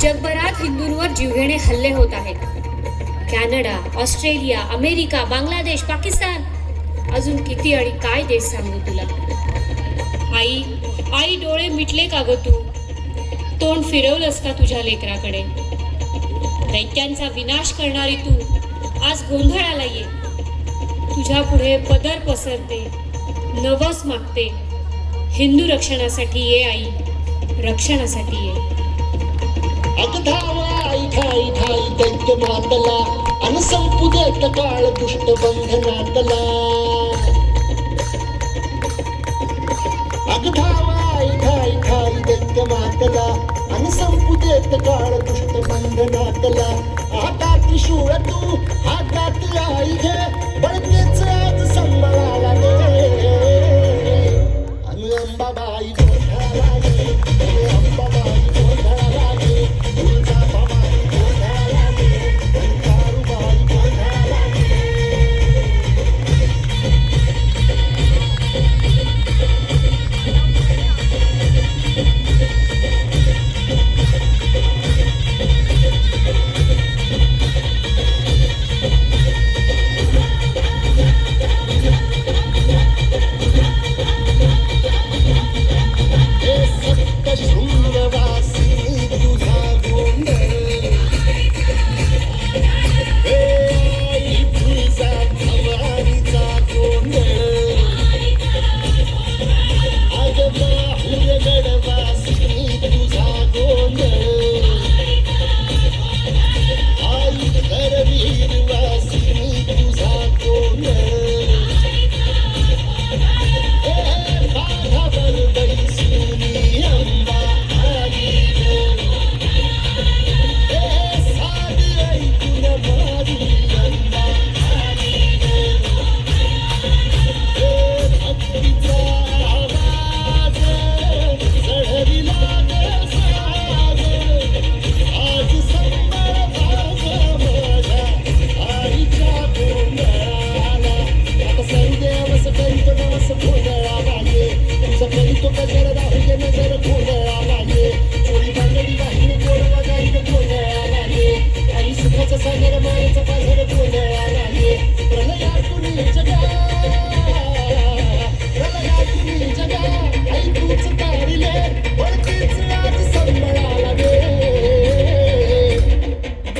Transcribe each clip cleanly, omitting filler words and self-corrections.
जगभरात हिंदूंवर जीवघेणे हल्ले होत आहेत. Canada, Australia, America, Bangladesh, Pakistan, अजून किती आणि काय देश सांगू तुला. आई आई डोळे मिटले का ग तू? तोंड फिरवलंस का तुझ्या लेकराकडे? दैत्यांचा विनाश करणारी तू आज गोंधळाला ये. तुझ्या पुढे पदर पसरते, नवस मागते. हिंदू रक्षणासाठी ये आई, रक्षणासाठी ये. अगधावा आई ठाई ठाई दैत्य मातला अन संपू देत काळ दुष्ट बंधनातला. अगधावा आई ठाई ठाई दैत्य मातला अन संपू देत काळ दुष्ट बंधनातला. आता त्रिशूळ तू हातात आई घे, बळतेच आज संबळाला दे. अन अंबाबाई गोंधळाला गे, अंबाबाई गोंधळाला गे. तुळजाभवानी गोंधळाला गे, अंकारूबाई गोंधळाला गे.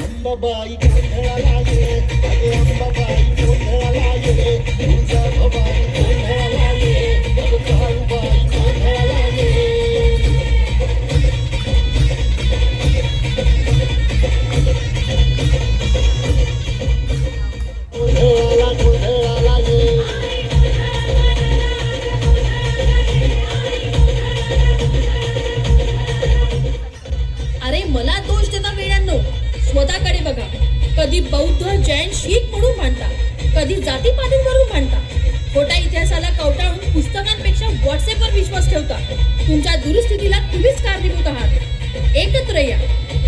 अंबाबाई गोंधळाला गे, अगे अंबाबाई गोंधळाला गे. तुळजाभवानी गोंधळाला गे, अंकारूबाई गोंधळाला गे. गोंधळाला गोंधळाला गे. अरे मला दोष देता वेळांनो, स्वतःकडे बघा. कधी बौद्ध, जैन, शीख म्हणून मांडता, कधी जातीपातींवरून मांडता. खोटा इतिहासाला कवटाळून पुस्तकांपेक्षा व्हॉट्सअपवर विश्वास ठेवता. तुमच्या दुरुस्थितीला तुम्हीच कारणीभूत आहात. एकत्र या,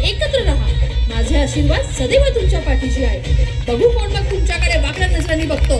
एकत्र राहा. माझे आशीर्वाद सदैव तुमच्या पाठीशी आहे. बघू कोण मग तुमच्याकडे वाकड्या नजरांनी बघतो.